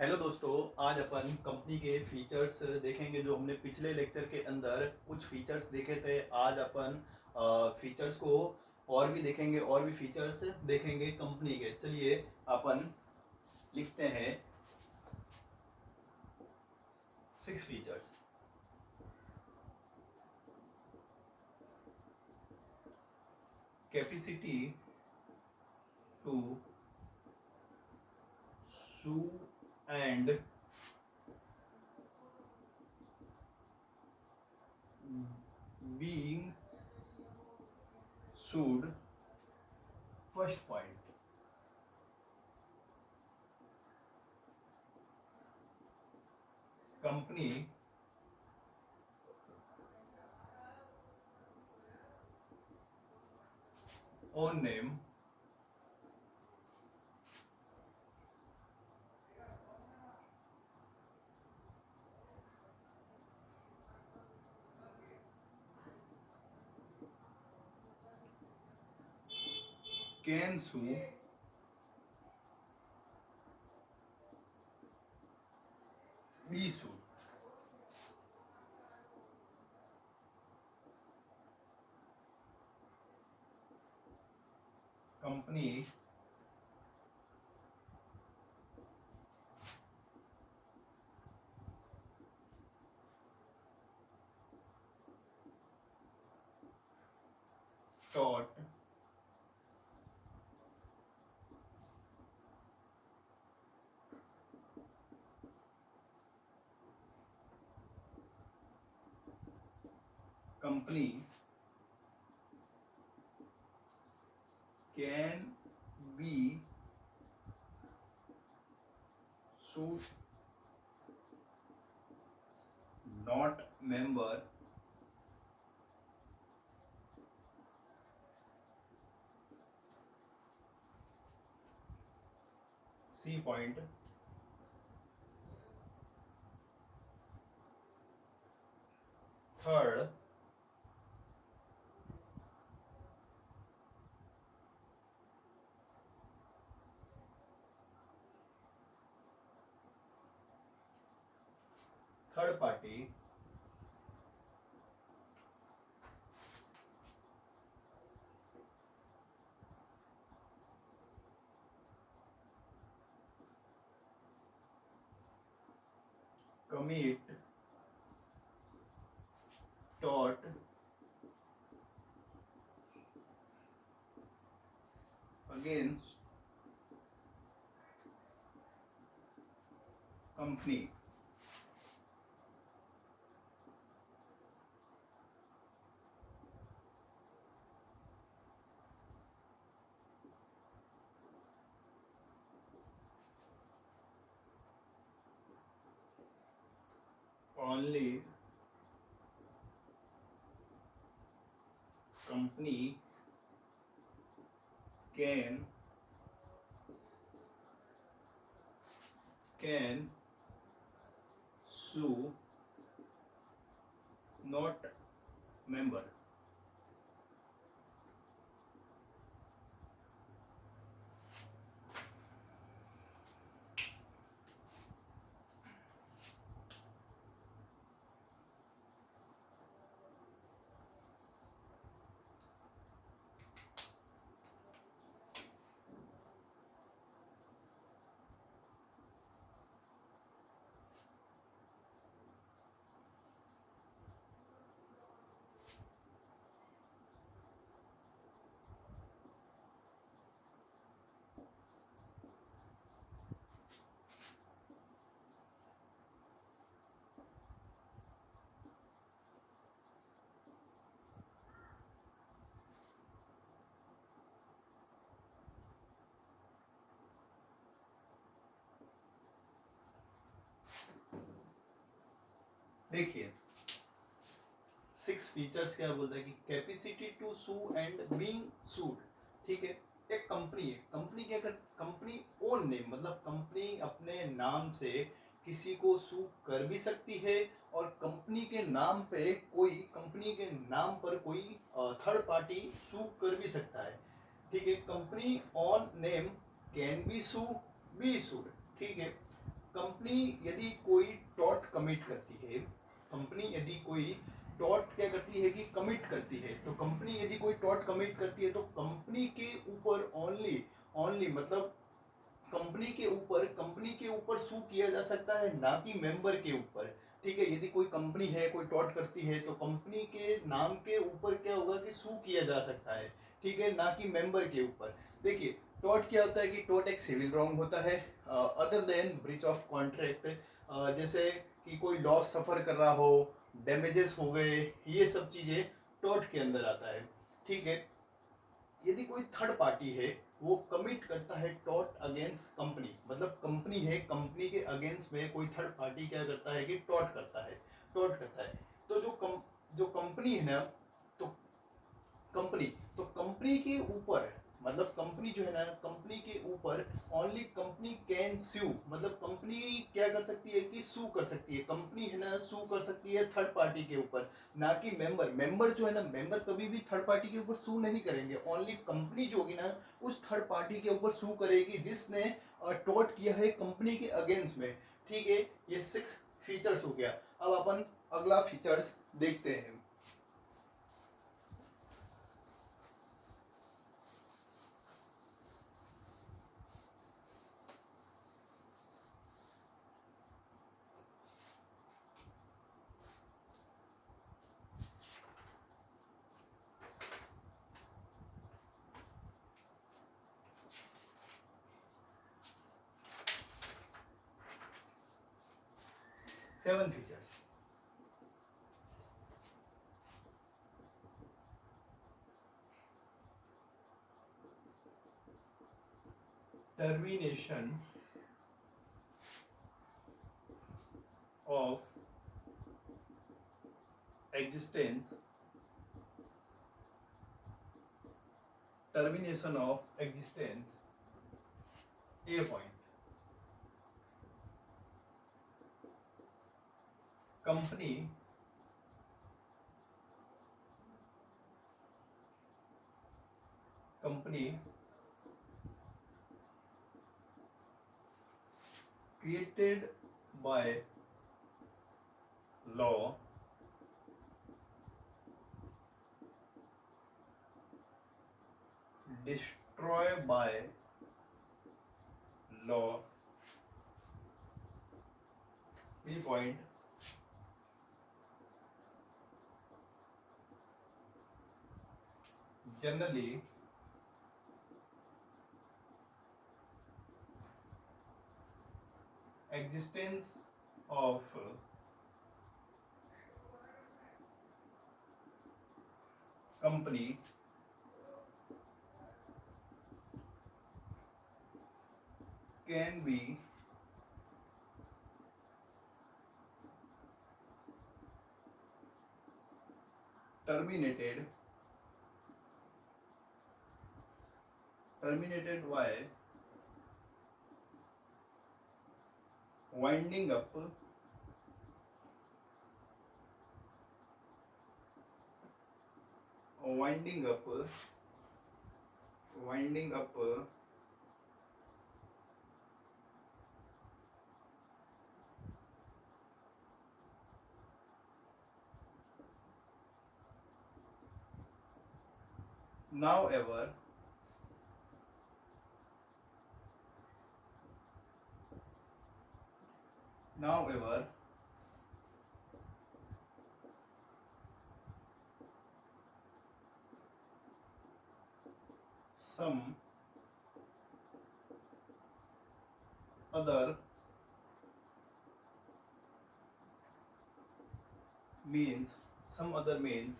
Hello दोस्तों, आज अपन company के फीचर्स देखेंगे। जो हमने पिछले लेक्चर के अंदर कुछ फीचर्स देखे थे, आज अपन फीचर्स को और भी देखेंगे और भी फीचर्स देखेंगे कंपनी के। चलिए अपन लिखते हैं 6 features. Capacity to sue and being sued. First point, company own name can sue be sued. Company taught company can be sued not member C point. Third, third party commit tort against company only company can sue not member. देखिए 6 features क्या बोलता है कि capacity to sue and being sued. ठीक है, एक company है, company क्या कर, कंपनी ओन नेम मतलब कंपनी अपने नाम से किसी को सू कर भी सकती है और कंपनी के नाम पे कोई, कंपनी के नाम पर कोई थर्ड पार्टी सू कर भी सकता है। ठीक है, company on name can be sue be sued. ठीक है, कंपनी यदि कोई टॉट कमिट करती है, कंपनी यदि कोई टॉट क्या करती है कि कमिट करती है, तो कंपनी यदि कोई टॉट कमिट करती है तो कंपनी के ऊपर ओनली ओनली मतलब कंपनी के ऊपर सू किया जा सकता है, ना कि मेंबर के ऊपर। ठीक है, यदि कोई कंपनी है कोई टॉट करती है तो कंपनी के नाम के ऊपर क्या होगा कि सू किया जा सकता है, ठीक है, ना कि मेंबर के ऊपर। देखिए टॉट क्या होता है कि टॉट एक सिविल रॉन्ग होता है other than breach of contract, जैसे कि कोई लॉस सफर कर रहा हो, डैमेजेस हो गए, ये सब चीजें टॉट के अंदर आता है। ठीक है, यदि कोई थर्ड पार्टी है वो कमिट करता है टॉट अगेंस्ट कंपनी, मतलब कंपनी है, कंपनी के अगेंस्ट में कोई थर्ड पार्टी क्या करता है कि टॉट करता है। तो जो कंपनी है ना, तो कंपनी तो कंपनी के ऊपर, मतलब कंपनी जो है ना, कंपनी के ऊपर ओनली कंपनी कैन स्यू, मतलब कंपनी क्या कर सकती है कि सू कर सकती है, कंपनी है ना सू कर सकती है थर्ड पार्टी के ऊपर, ना कि मेंबर जो है ना, मेंबर कभी भी थर्ड पार्टी के ऊपर सू नहीं करेंगे, ओनली कंपनी जो होगी ना उस थर्ड पार्टी के ऊपर सू करेगी जिसने टॉट किया है कंपनी के अगेंस्ट में। ठीक है, ये 6 फीचर्स हो गया। अब अपन अगला फीचर्स देखते हैं। Seven features. Termination of existence, termination of existence, a point, company created by law destroy by law, b point, generally existence of company can be terminated by winding up winding up now ever some other means some other means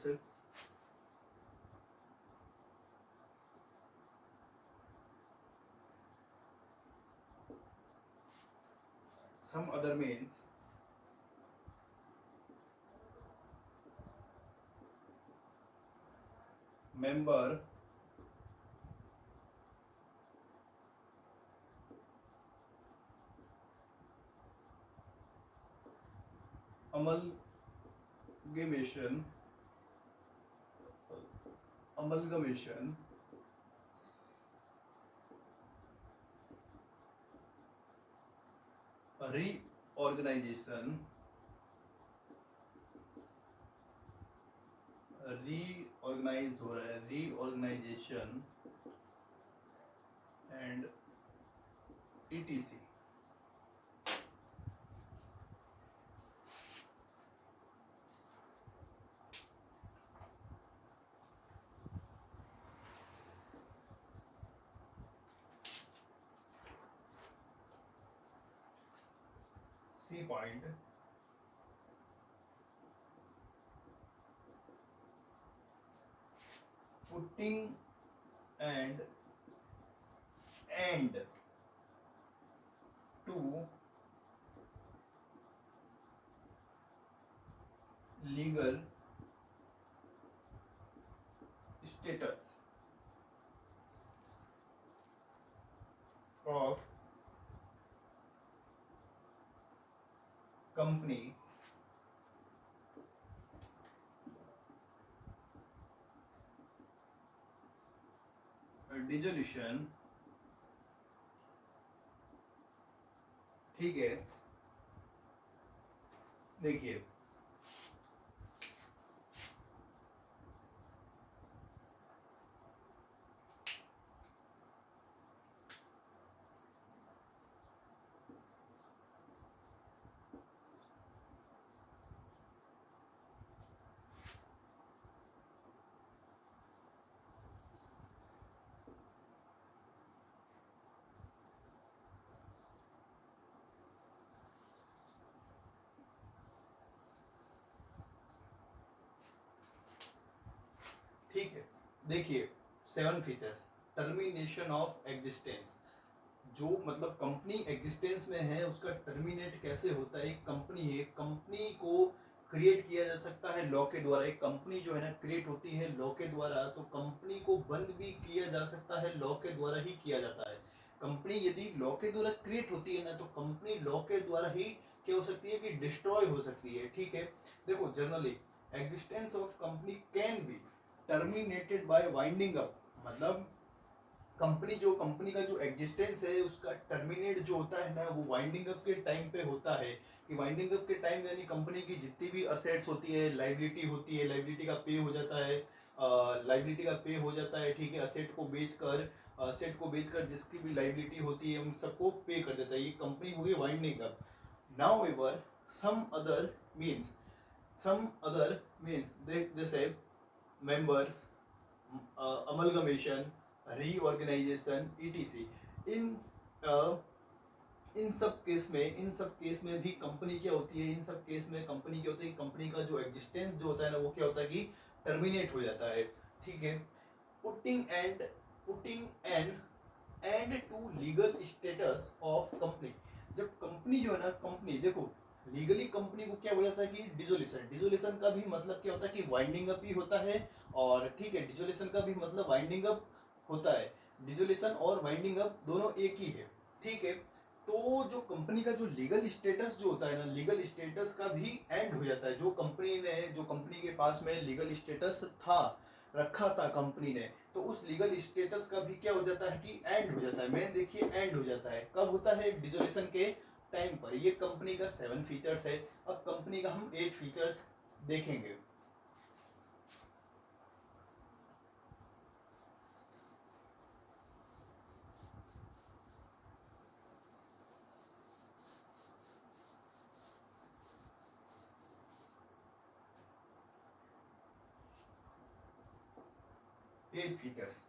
member amalgamation reorganization reorganize हो रहा है, reorganization and etc. C point putting end to legal status of company dissolution, ठीक है। देखिए ठीक है, देखिए 7 features. Termination of existence, जो मतलब कंपनी एग्जिस्टेंस में है उसका टर्मिनेट कैसे होता है। एक कंपनी है, कंपनी को क्रिएट किया जा सकता है लॉ के द्वारा। एक कंपनी जो है ना क्रिएट होती है लॉ के द्वारा, तो कंपनी को बंद भी किया जा सकता है लॉ के द्वारा ही किया जाता है। कंपनी यदि लॉ के द्वारा क्रिएट होती है ना, तो कंपनी लॉ के द्वारा ही क्या हो सकती है कि डिस्ट्रॉय हो सकती है, ठीक है। देखो generally existence of company can be terminated bye winding up, मतलब कंपनी का जो एग्जिस्टेंस है उसका टर्मिनेट जो होता है ना वो वाइंडिंग अप के टाइम पे होता है। कि वाइंडिंग अप के टाइम यानी कंपनी की जितनी भी असेट्स होती है, लाइबिलिटी होती है, लाइबिलिटी का पे हो जाता है, लाइबिलिटी का पे हो जाता है, ठीक है। असेट को बेचकर जिसकी भी लाइबिलिटी होती है उन सबको पे कर देता है। ये कंपनी हो गई winding up. Now ever some other means जैसे मेंबर्स, अमलगमेशन, रीऑर्गेनाइजेशन ईटीसी। इन इन सब केस में भी कंपनी क्या होती है, इन सब केस में कंपनी क्या होती है, कंपनी का जो एग्जिस्टेंस जो होता है ना वो क्या होता है कि टर्मिनेट हो जाता है, ठीक है। Putting end to legal status of company. जब कंपनी जो है ना, कंपनी देखो लीगली कंपनी को क्या बोला जाता है कि डिजोल्यूशन। डिजोल्यूशन का भी मतलब क्या होता है कि वाइंडिंग अप ही होता है, और ठीक है डिजोल्यूशन का भी मतलब वाइंडिंग अप होता है। डिजोल्यूशन और वाइंडिंग अप दोनों एक ही है, ठीक है। तो जो कंपनी का जो लीगल स्टेटस जो होता है ना, लीगल स्टेटस का भी एंड हो जाता है। जो कंपनी के पास में लीगल स्टेटस था, रखा था कंपनी ने, तो उस लीगल स्टेटस का भी क्या हो जाता है कि एंड हो जाता है। मेन देखिए एंड हो जाता है कब होता है, डिजोल्यूशन के टाइम पर। ये कंपनी का 7 फीचर्स है। अब कंपनी का हम 8 फीचर्स देखेंगे। Eight features.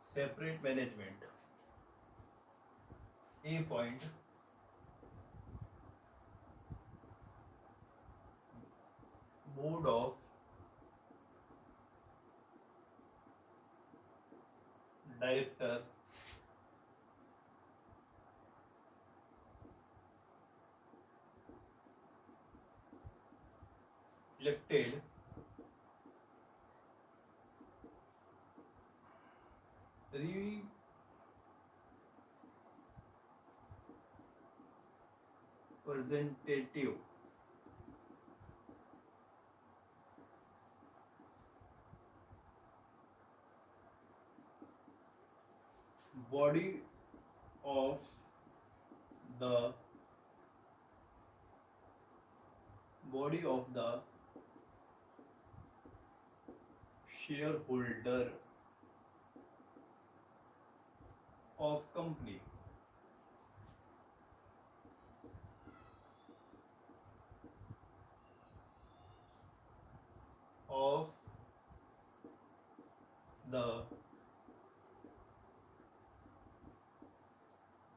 Separate management. A point board of director elected representative body of the shareholder of company of the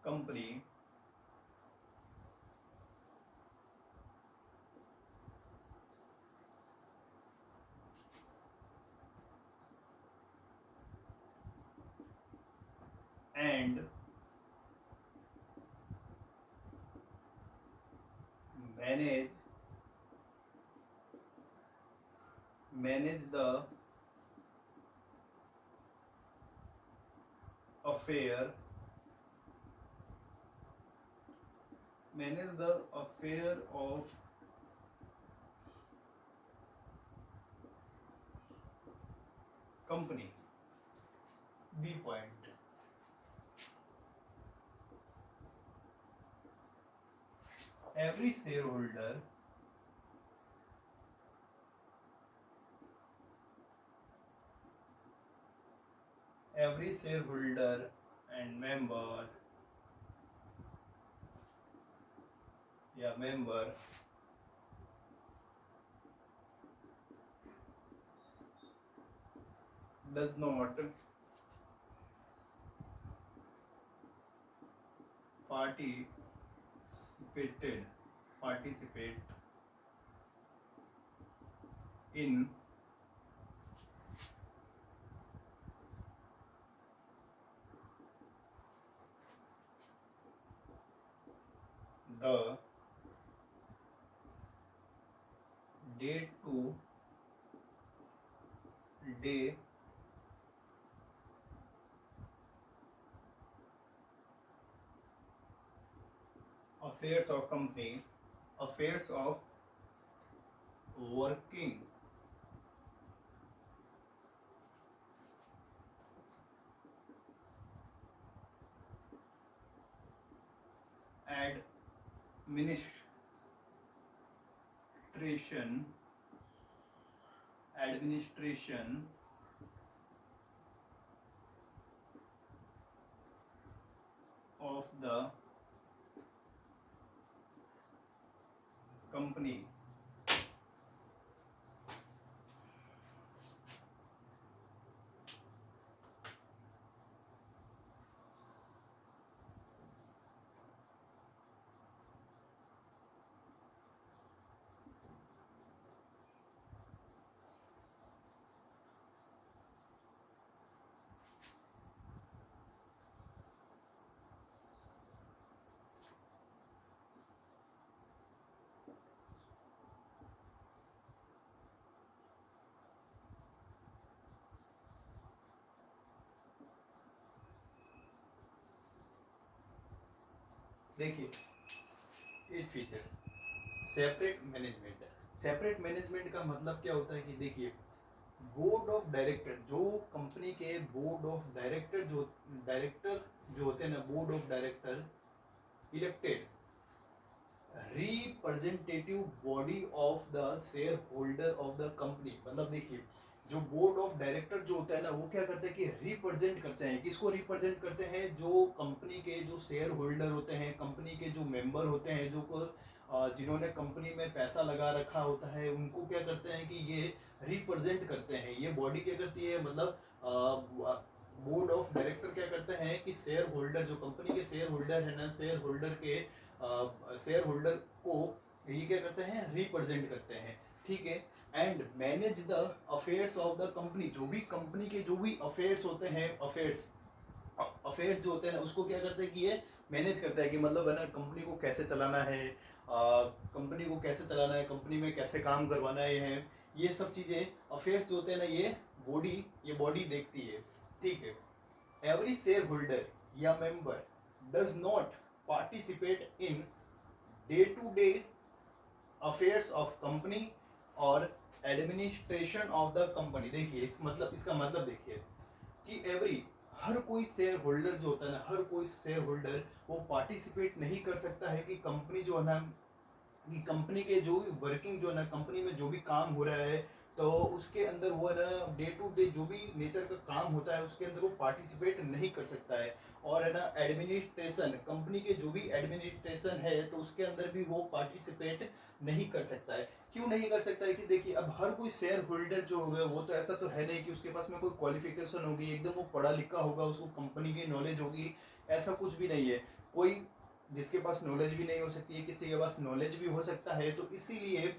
company and manage the affair of company. B point. Every shareholder and member does not participate in the day-to-day affairs of company, affairs of working administration of the company. देखिए 8 features. Separate management का मतलब क्या होता है कि देखिए board of director, जो company के बोर्ड ऑफ डायरेक्टर जो होते हैं ना, board of director elected representative body of the share holder of the company. मतलब देखिए जो बोर्ड ऑफ डायरेक्टर जो होता है ना, वो क्या करते हैं कि रिप्रेजेंट करते हैं। किसको रिप्रेजेंट करते हैं? जो कंपनी के जो शेयर होल्डर होते हैं, कंपनी के जो मेंबर होते हैं, जो जिन्होंने कंपनी में पैसा लगा रखा होता है, उनको क्या करते हैं कि ये रिप्रेजेंट करते हैं। ये बॉडी क्या करती है, मतलब बोर्ड ऑफ डायरेक्टर क्या करते हैं कि शेयर होल्डर, जो कंपनी के शेयर होल्डर है ना, शेयर होल्डर को ये क्या करते हैं, रिप्रेजेंट करते हैं। ठीक है। And manage the affairs of the company, जो भी कंपनी के जो भी अफेयर्स होते हैं, अफेयर्स जो होते हैं ना, उसको क्या करते हैं कि ये मैनेज करता है कि मतलब है ना, कंपनी को कैसे चलाना है, कंपनी में कैसे काम करवाना है, ये सब चीज़ें अफेयर्स जो होते हैं ना, ये बॉडी देखती है। ठीक है। every shareholder या member does not participate in day-to-day affairs of company और एडमिनिस्ट्रेशन ऑफ द कंपनी। देखिए इस मतलब इसका मतलब देखिए कि एवरी हर कोई शेयर होल्डर जो होता है ना, हर कोई शेयर होल्डर वो पार्टिसिपेट नहीं कर सकता है कि कंपनी जो है ना, कि कंपनी के जो भी वर्किंग जो है ना, कंपनी में जो भी काम हो रहा है तो उसके अंदर वो है ना डे टू डे जो भी नेचर का काम होता है उसके अंदर वो पार्टिसिपेट नहीं कर सकता है। और है ना एडमिनिस्ट्रेशन, कंपनी के जो भी एडमिनिस्ट्रेशन है तो उसके अंदर भी वो पार्टिसिपेट नहीं कर सकता है। क्यों नहीं कर सकता है कि देखिए अब हर कोई शेयर होल्डर जो होगा वो तो ऐसा तो है नहीं कि उसके पास में कोई क्वालिफिकेशन होगी, एकदम वो पढ़ा लिखा होगा, उसको कंपनी की नॉलेज होगी, ऐसा कुछ भी नहीं है। कोई जिसके पास नॉलेज भी नहीं हो सकती है, किसी के पास नॉलेज भी हो सकता है। तो इसीलिए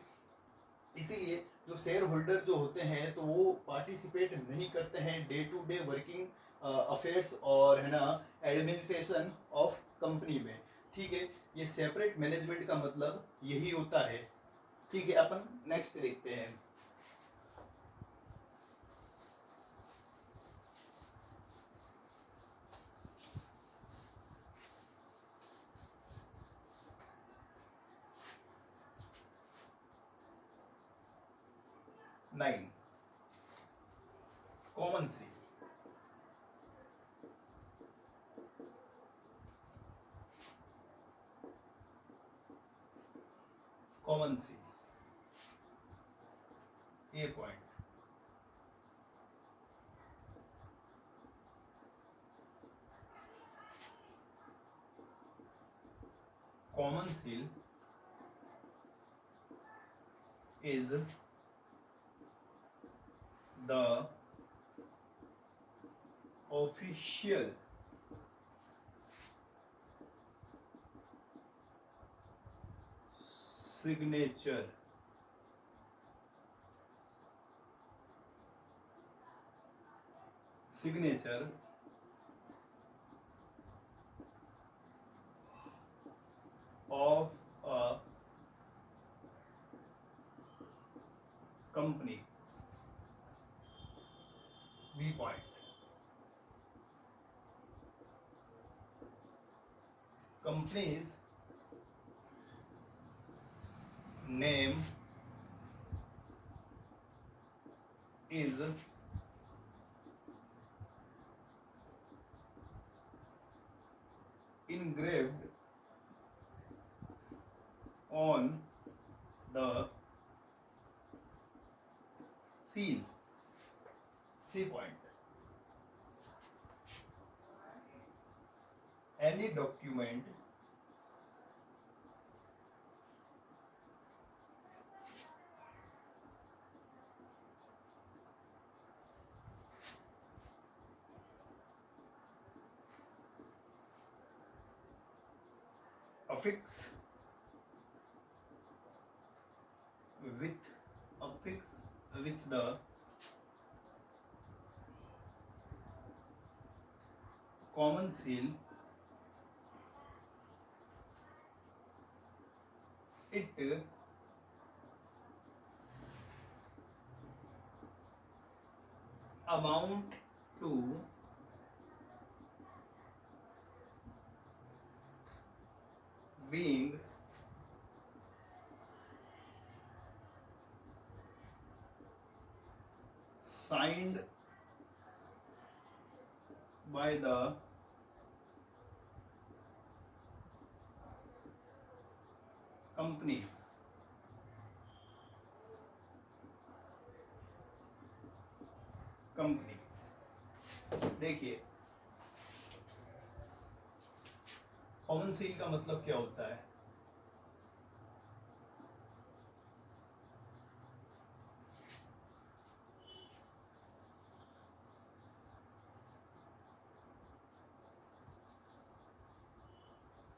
इसीलिए जो शेयर होल्डर जो होते हैं तो वो पार्टिसिपेट नहीं करते हैं day to day working affairs और है ना एडमिनिस्ट्रेशन ऑफ कंपनी में। ठीक है, ये सेपरेट मैनेजमेंट का मतलब यही होता है। ठीक है, अपन नेक्स्ट देखते हैं। Nine, common C. Common C a point. Common seal is the official signature of a company। B point, company's name is engraved on the seal। C point, any document affix with the common seal, it amount to being signed by the company। देखिए common seal का मतलब क्या होता है?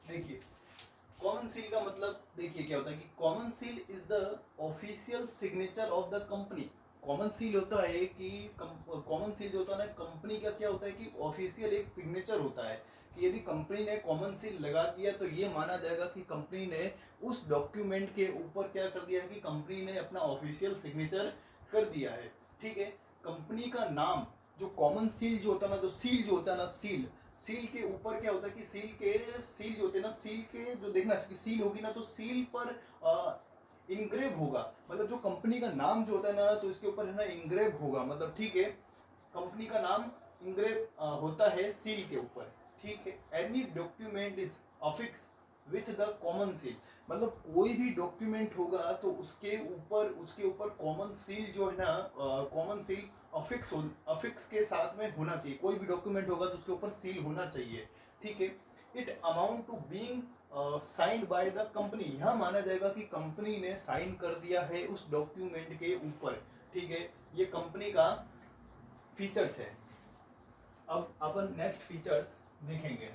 देखिए common seal का मतलब देखिए क्या होता है कि common seal is the official signature of the company. Common seal होता है कि कॉमन सील जो होता है ना कंपनी का क्या होता है कि ऑफिशियल एक सिग्नेचर होता है कि यदि कंपनी ने कॉमन सील लगा दिया तो ये माना जाएगा कि कंपनी ने उस डॉक्यूमेंट के ऊपर क्या कर दिया है कि कंपनी ने अपना ऑफिशियल सिग्नेचर कर दिया है। ठीक है, कंपनी का नाम जो कॉमन सील जो होता है ना, जो सील जो होता है ना, सील सील के ऊपर क्या होता है कि सील जो होते हैं ना, सील के जो देखना इसकी सील होगी ना, तो सील पर इंग्रेव होगा, मतलब जो कंपनी का नाम जो होता है ना, तो इसके ऊपर है ना इंग्रेव होगा, मतलब ठीक है, कंपनी का नाम इंग्रेव होता है सील के ऊपर, ठीक है। Any document is affix with the common seal, मतलब कोई भी डॉक्यूमेंट होगा तो उसके ऊपर कॉमन सील जो है ना, कॉमन सील अफिक्स के साथ में होना चाहिए। कोई भी डॉक्यूमेंट होगा तो उसके ऊपर सील होना चाहिए, ठीक है। It amount to being signed by the company, यह माना जाएगा कि कंपनी ने साइन कर दिया है उस डॉक्यूमेंट के ऊपर, ठीक है। ये कंपनी का फीचर्स है। अब अपन नेक्स्ट फीचर्स देखेंगे।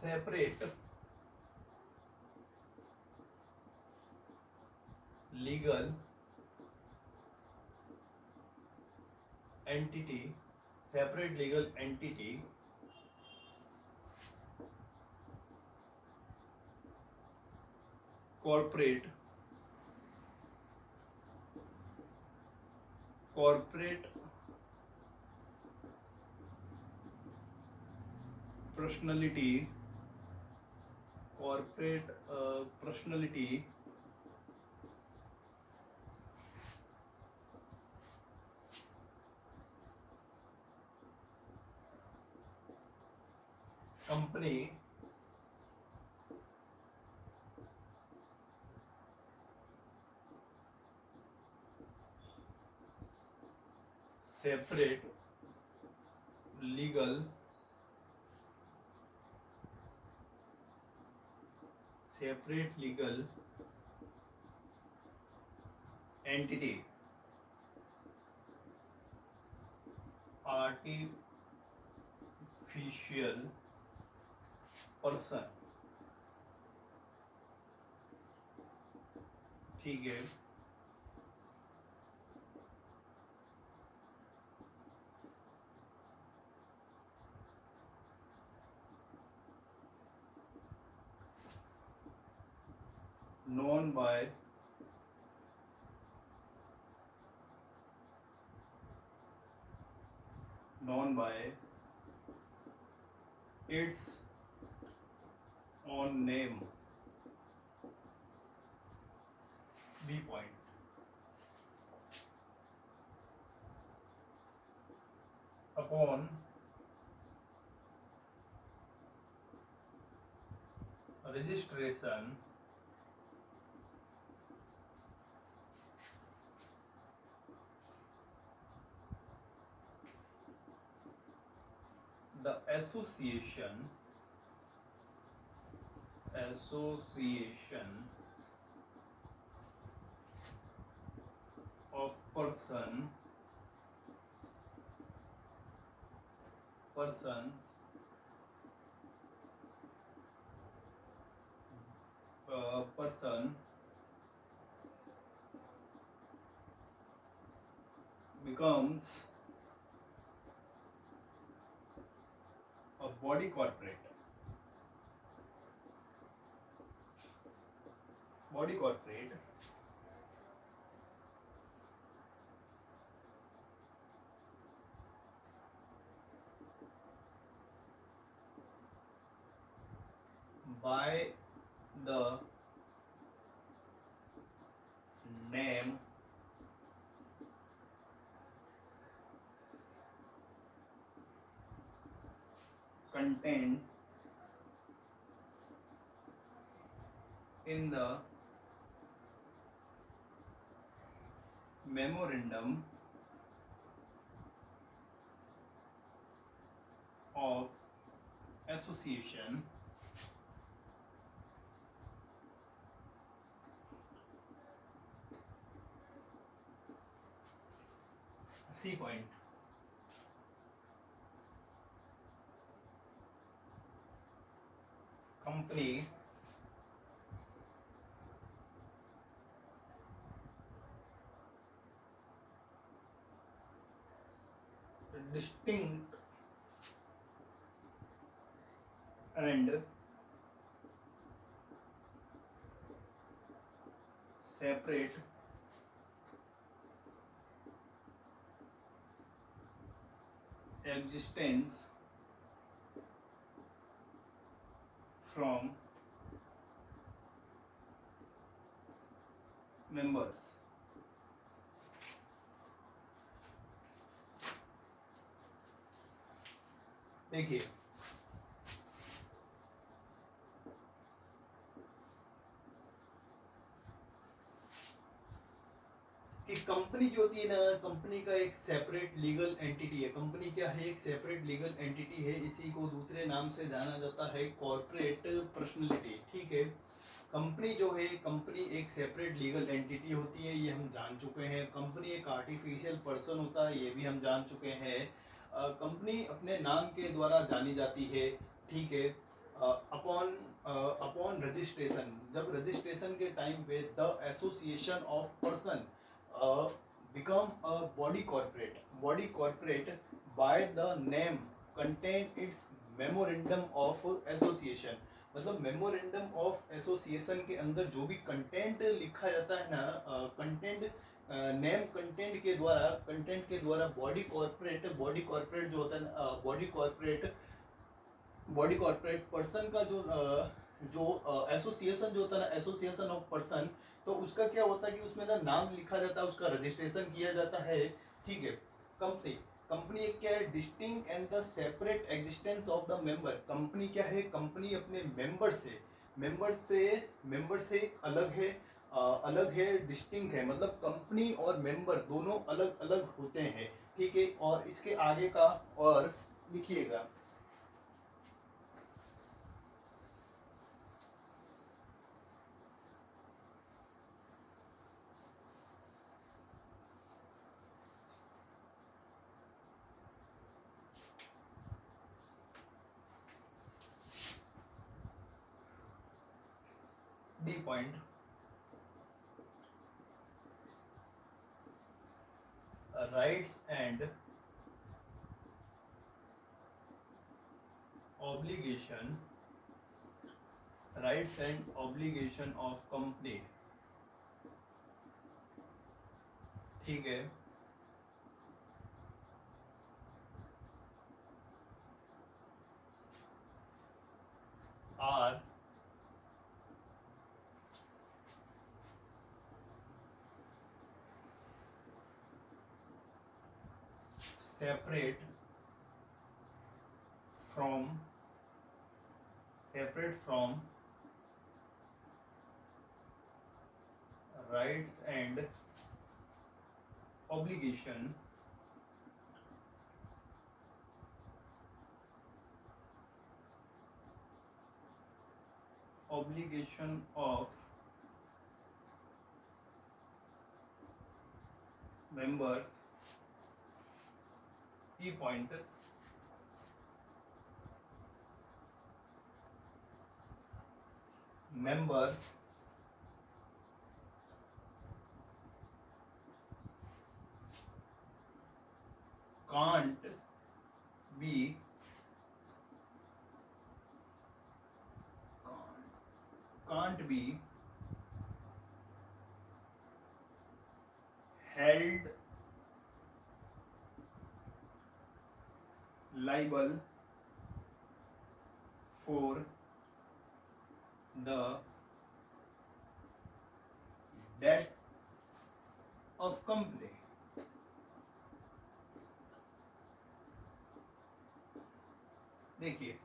Separate legal entity, separate legal entity corporate personality, corporate personality company separate legal entity artificial person, ठीक है। known by its own name, B point, upon registration the association of persons person becomes a body corporate by the name contained in the memorandum of association, C point. Company distinct and separate existence from members. देखिए कि company जो होती है ना, company का एक separate legal entity है। Company क्या है? एक सेपरेट लीगल एंटिटी है। इसी को दूसरे नाम से जाना जाता है कॉर्पोरेट पर्सनैलिटी। ठीक है, कंपनी जो है, कंपनी एक सेपरेट लीगल एंटिटी होती है, ये हम जान चुके हैं। कंपनी एक आर्टिफिशियल पर्सन होता है, ये भी हम जान चुके हैं। कंपनी अपने नाम के द्वारा जानी जाती है। ठीक है, अपॉन अपॉन रजिस्ट्रेशन, जब रजिस्ट्रेशन के टाइम पे the association of person become a body corporate by the name contain its memorandum of association। मतलब मेमोरेंडम ऑफ एसोसिएशन के अंदर जो भी कंटेंट लिखा जाता है ना, कंटेंट नेम कंटेंट के द्वारा बॉडी कॉर्पोरेट जो होता है, बॉडी कॉर्पोरेट पर्सन का जो एसोसिएशन जो होता है ना, एसोसिएशन ऑफ पर्सन, तो उसका क्या होता है कि उसमें ना नाम लिखा जाता है, उसका रजिस्ट्रेशन किया जाता है। ठीक है, कंपनी एक क्या है? Distinct and the separate existence of the member. Company क्या है? कंपनी अपने मेंबर से अलग है, डिस्टिंक्ट है। मतलब कंपनी और मेंबर दोनों अलग अलग होते हैं। ठीक है, और इसके आगे का और लिखिएगा। D point, rights and obligation of company. ठीक है, are separate from rights and obligation of members। key point, members can't be held liable for the debt of company। देखिए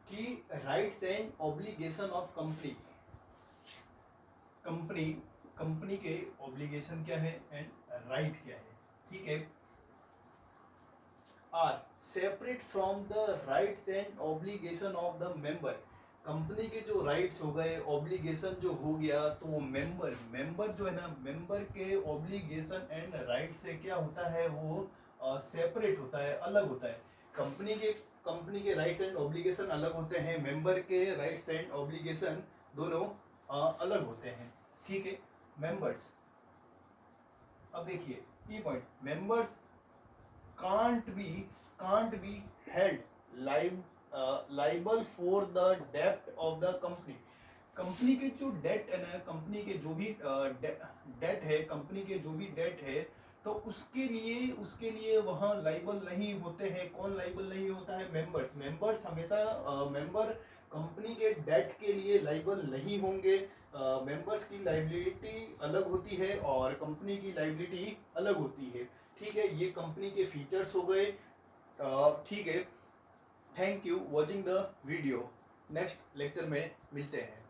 कि rights and obligation of company के obligation क्या है and right क्या है। ठीक है, are separate from the rights and obligation of the member. Company के जो राइट्स हो गए, ऑब्लिगेशन जो हो गया, तो वो मेंबर जो है ना, मेंबर के ऑब्लिगेशन एंड राइट से क्या होता है, वो सेपरेट होता है, अलग होता है। कंपनी के राइट्स एंड ऑब्लिगेशन अलग होते हैं, मेंबर के राइट्स एंड ऑब्लिगेशन दोनों अलग होते हैं, ठीक है। मेंबर्स, अब देखिए की point, members can't be held liable for the debt of the company। Company के जो डेट है ना, कंपनी के जो भी डेट है, कंपनी के जो भी डेट है, तो उसके लिए वहाँ लाइबल नहीं होते हैं। कौन लाइबल नहीं होता है? मेंबर्स हमेशा मेंबर कंपनी के डेट के लिए लाइबल नहीं होंगे। मेंबर्स की लाइबिलिटी अलग होती है और कंपनी की लाइबिलिटी अलग होती है, ठीक है। ये कंपनी के फीचर्स हो गए, ठीक है। Thank you watching the video. Next lecture में मिलते हैं।